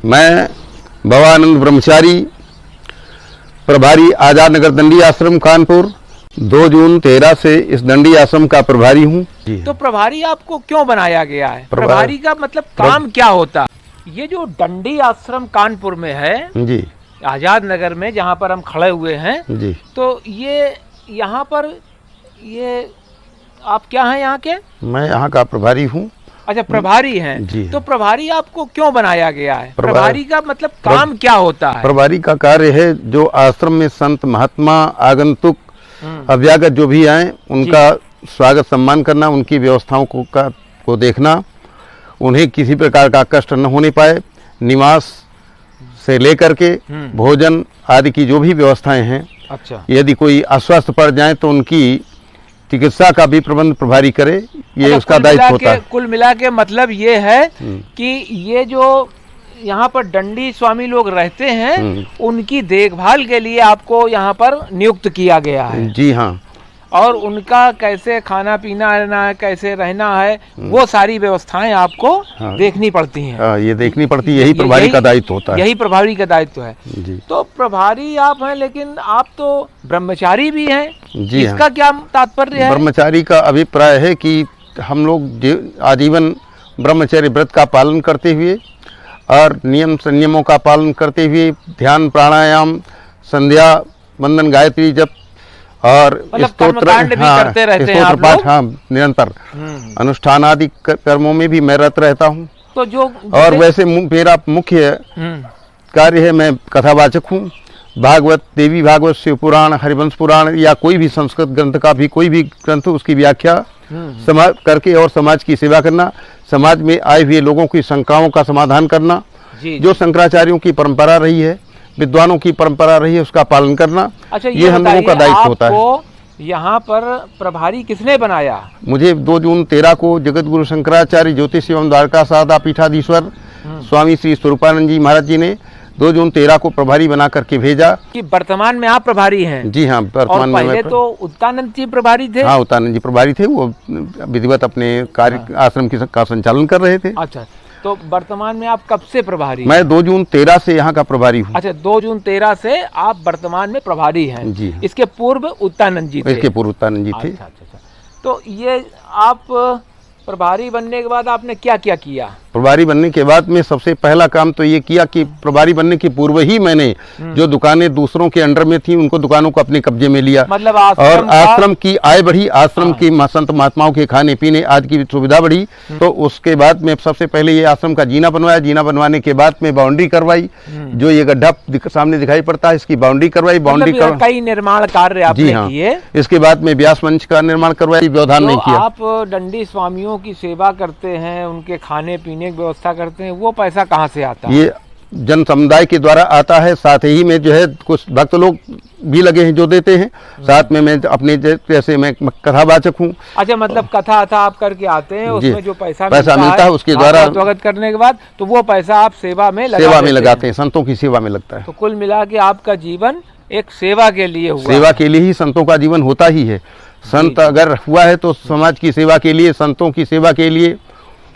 मैं भवानंद ब्रह्मचारी, प्रभारी आजाद नगर दंडी आश्रम कानपुर, 2 जून 13 से इस दंडी आश्रम का प्रभारी हूँ। तो प्रभारी आपको क्यों बनाया गया है? प्रभारी का मतलब काम क्या होता है? ये जो दंडी आश्रम कानपुर में है जी, आजाद नगर में, जहाँ पर हम खड़े हुए हैं जी, तो ये यहाँ पर ये आप क्या हैं यहाँ के? मैं यहाँ का प्रभारी हूँ। अच्छा, प्रभारी हैं जी। तो प्रभारी आपको क्यों बनाया गया है? प्रभारी का मतलब काम क्या होता है? प्रभारी का कार्य है जो आश्रम में संत महात्मा आगंतुक अभ्यागत जो भी आए उनका स्वागत सम्मान करना, उनकी व्यवस्थाओं को देखना, उन्हें किसी प्रकार का कष्ट न होने पाए, निवास से लेकर के भोजन आदि की जो भी व्यवस्थाएं हैं। अच्छा, यदि कोई अस्वस्थ पड़ जाए तो उनकी चिकित्सा का भी प्रबंध प्रभारी करे, ये अच्छा, उसका दायित्व होता है। कुल मिला के मतलब ये है कि ये जो यहाँ पर दंडी स्वामी लोग रहते हैं उनकी देखभाल के लिए आपको यहाँ पर नियुक्त किया गया है। जी हाँ। और उनका कैसे खाना पीना रहना है, कैसे रहना है, वो सारी व्यवस्थाएं आपको देखनी पड़ती हैं। ये देखनी पड़ती है, यही प्रभारी का दायित्व होता है। यही प्रभारी का दायित्व है जी। तो प्रभारी आप हैं, लेकिन आप तो ब्रह्मचारी भी हैं। जी, इसका क्या तात्पर्य है? ब्रह्मचारी का अभिप्राय है कि हम लोग आजीवन ब्रह्मचर्य व्रत का पालन करते हुए और नियम संयमों का पालन करते हुए ध्यान, प्राणायाम, संध्या वंदन, गायत्री जप और स्तोत्र पाठ, हाँ, निरंतर अनुष्ठान आदि कर्मों में भी मैं रत रहता हूँ। तो जो और वैसे मेरा मुख्य कार्य है, मैं कथावाचक हूँ। भागवत, देवी भागवत, शिव पुराण, हरिवंश पुराण या कोई भी संस्कृत ग्रंथ का भी कोई भी ग्रंथ उसकी व्याख्या समाज करके और समाज की सेवा करना, समाज में आए हुए लोगों की शंकाओं का समाधान करना, जो शंकराचार्यों की परंपरा रही है, विद्वानों की परंपरा रही है, उसका पालन करना। अच्छा, ये हम लोगों का दायित्व होता है। यहाँ पर प्रभारी किसने बनाया? मुझे 2 जून 13 को जगत गुरु शंकराचार्य ज्योतिष एवं द्वारका सादा पीठाधीश्वर स्वामी श्री स्वरूपानंद जी महाराज जी ने 2 जून 13 को प्रभारी बना करके भेजा। कि वर्तमान में आप प्रभारी हैं? जी हाँ, वर्तमान में। पहले तो उत्तानंद जी प्रभारी थे? हाँ, उत्तानंद जी प्रभारी थे, वो विधिवत अपने कार्य आश्रम का संचालन कर रहे थे। अच्छा, तो वर्तमान में आप कब से प्रभारी? मैं 2 जून 13 से यहाँ का प्रभारी हूँ। अच्छा, 2 जून 13 से आप वर्तमान में प्रभारी हैं। जी। इसके पूर्व उत्तानंद जी थे? इसके पूर्व उत्तानंद जी थे। अच्छा। तो ये आप प्रभारी बनने के बाद आपने क्या क्या किया? प्रभारी बनने के बाद में सबसे पहला काम तो ये किया कि प्रभारी बनने के पूर्व ही मैंने जो दुकानें दूसरों के अंडर में थी उनको दुकानों को अपने कब्जे में लिया। मतलब और आश्रम की आय बढ़ी, आश्रम की संत महात्माओं के खाने पीने आदि की सुविधा बढ़ी। तो उसके बाद में सबसे पहले ये आश्रम का जीना बनवाया। जीना बनवाने के बाद में बाउंड्री करवाई, जो ये गड्ढा सामने दिखाई पड़ता है इसकी बाउंड्री करवाई। बाउंड्री कई निर्माण कार्य आपने किए। इसके बाद में व्यास मंच का निर्माण करवाया, व्यवधान नहीं किया। आप दंडी स्वामियों की सेवा करते हैं, उनके खाने पीने की व्यवस्था करते हैं, वो पैसा कहाँ से आता है? ये जन समुदाय के द्वारा आता है। साथ ही में जो है कुछ भक्त लोग भी लगे हैं जो देते हैं। साथ में मैं अपने जैसे मैं कथावाचक हूँ। अच्छा, मतलब कथा आप करके आते हैं, उसमें जो पैसा मिलता है उसके द्वारा स्वागत करने के बाद तो वो पैसा आप सेवा में लगाते हैं, संतों की सेवा में लगता है। तो कुल मिला के आपका जीवन एक सेवा के लिए हुआ। सेवा के लिए ही संतों का जीवन होता ही है। संत अगर हुआ है तो समाज की सेवा के लिए, संतों की सेवा के लिए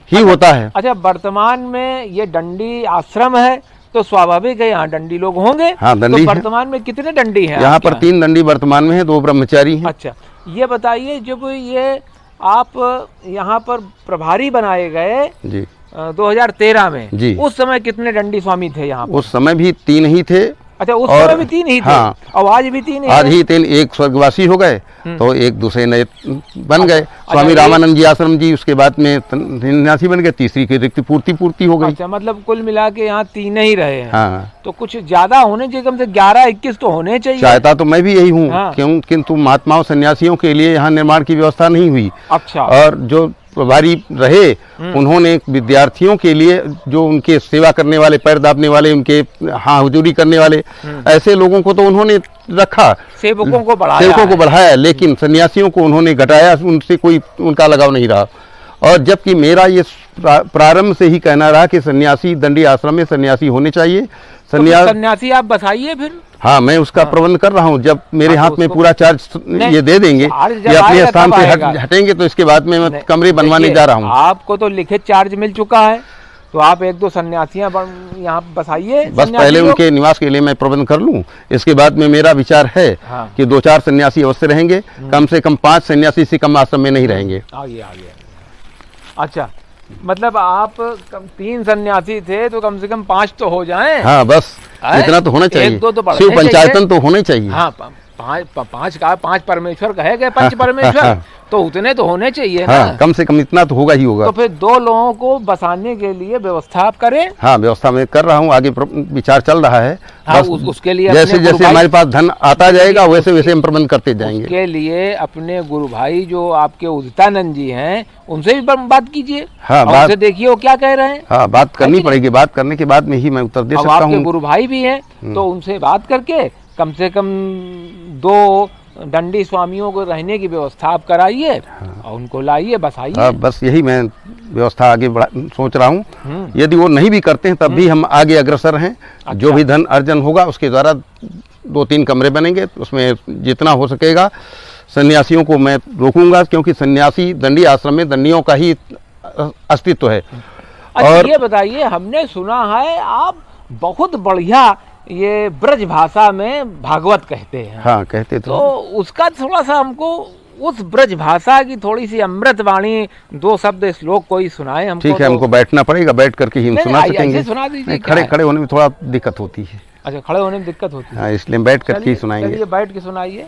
ही होता है। अच्छा, वर्तमान में ये दंडी आश्रम है तो स्वाभाविक है यहाँ दंडी लोग होंगे। हाँ, दंडी। तो वर्तमान में कितने दंडी हैं? यहाँ पर 3 दंडी वर्तमान में है, 2 ब्रह्मचारी हैं। अच्छा, ये बताइए, जब ये आप यहाँ पर प्रभारी बनाए गए जी 2013 में जी, उस समय कितने दंडी स्वामी थे यहाँ पर? उस समय भी 3 ही थे। अच्छा, उस समय भी 3 ही थे? हाँ, और आज भी 3 ही? आज ही 3, एक स्वर्गवासी हो गए तो एक दूसरे नए बन गए। स्वामी रामानंद जी आश्रम जी, उसके बाद में सन्यासी बन गए, तीसरी की रिक्त पूर्ति हो गई। अच्छा, मतलब कुल मिला के यहाँ 3 ही रहे हैं। हाँ, तो कुछ ज्यादा होने चाहिए, कम से 11-21 तो होने चाहिए। चाहता तो मैं भी यही हूँ। हाँ। क्यों? किंतु महात्माओं सन्यासियों के लिए यहाँ निर्माण की व्यवस्था नहीं हुई। अच्छा। और जो प्रभारी रहे उन्होंने विद्यार्थियों के लिए, जो उनके सेवा करने वाले, पैर दाबने वाले, उनके हाँ हुजूरी करने वाले ऐसे लोगों को तो उन्होंने रखा, सेवकों को बढ़ाया, लेकिन सन्यासियों को उन्होंने घटाया, उनसे कोई उनका लगाव नहीं रहा। और जबकि मेरा ये प्रारंभ से ही कहना रहा कि सन्यासी दंडी आश्रम में सन्यासी होने चाहिए। सन्यासी आप बताइए फिर। हाँ, मैं उसका प्रबंध कर रहा हूँ। जब मेरे हाथ में पूरा चार्ज ये दे देंगे, ये अपने स्थान से हटेंगे तो इसके बाद में मैं कमरे बनवाने जा रहा हूँ। आपको तो लिखित चार्ज मिल चुका है? तो आप एक दो सन्यासियां यहाँ बसाइए। बस सन्यासी पहले लोग। उनके निवास के लिए मैं प्रबंध कर लूं, इसके बाद में मेरा विचार है हाँ। कि 2-4 सन्यासी अवश्य रहेंगे, कम से कम 5 सन्यासी से कम आश्रम में नहीं रहेंगे। आइए आइए। अच्छा, मतलब आप 3 सन्यासी थे तो कम से कम 5 तो हो जाएं। हाँ बस हैं? इतना तो होना चाहिए, 1-2 तो बढ़ने शिव चाहिए। पंचायतन तो होने चाहिए। हाँ, 5 परमेश्वर कहे गए, पंच परमेश्वर, तो उतने तो होने चाहिए ना। हाँ, कम से कम इतना तो होगा ही होगा। तो फिर 2 लोगों को बसाने के लिए व्यवस्था आप करें। हाँ, व्यवस्था मैं कर रहा हूँ, आगे विचार चल रहा है। हाँ, बस उसके लिए जैसे अपने गुरु जैसे भाई- हमारे पास धन आता जाएगा वैसे वैसे हम प्रबंध करते जाएंगे। उसके लिए अपने गुरु भाई जो आपके उदितानंद जी हैं उनसे भी बात कीजिए। हाँ, और बात- उनसे देखिए वो क्या कह रहे हैं। हाँ, बात करनी नहीं? पड़ेगी, बात करने के बाद में ही मैं उत्तर दे अब सकता आपके हूँ। गुरु भाई भी हैं तो उनसे बात करके कम से कम 2 दंडी स्वामियों को रहने की व्यवस्था आप कराइए और उनको लाइए, बसाइए। हाँ, बस यही मैं व्यवस्था आगे सोच रहा हूँ। हम्म। यदि वो नहीं भी करते हैं तब भी हम आगे अग्रसर हैं। जो भी धन अर्जन होगा उसके द्वारा 2-3 कमरे बनेंगे, उसमें जितना हो सकेगा सन्यासियों को मैं रोकूंगा, क्योंकि सन्यासी दंडी आश्रम में दंडियों का ही अस्तित्व है। अच्छा, और ये बताइए, हमने सुना है आप बहुत बढ़िया ये ब्रज भाषा में भागवत कहते हैं। हाँ, कहते तो तो उसका थोड़ा सा हमको उस ब्रज भाषा की थोड़ी सी अमृत वाणी 2 शब्द श्लोक कोई सुनाए हमको। ठीक है, तो- हमको बैठना पड़ेगा, बैठ करके ही हम नहीं, सुना ऐसे सकेंगे। सुना दीजिए, नहीं, क्या खड़े है? खड़े होने में थोड़ा दिक्कत होती है। अच्छा, खड़े होने में दिक्कत होती है। हाँ, इसलिए बैठ करके ही चलिए सुनाएंगे। चलिए, बैठ के सुनाइए।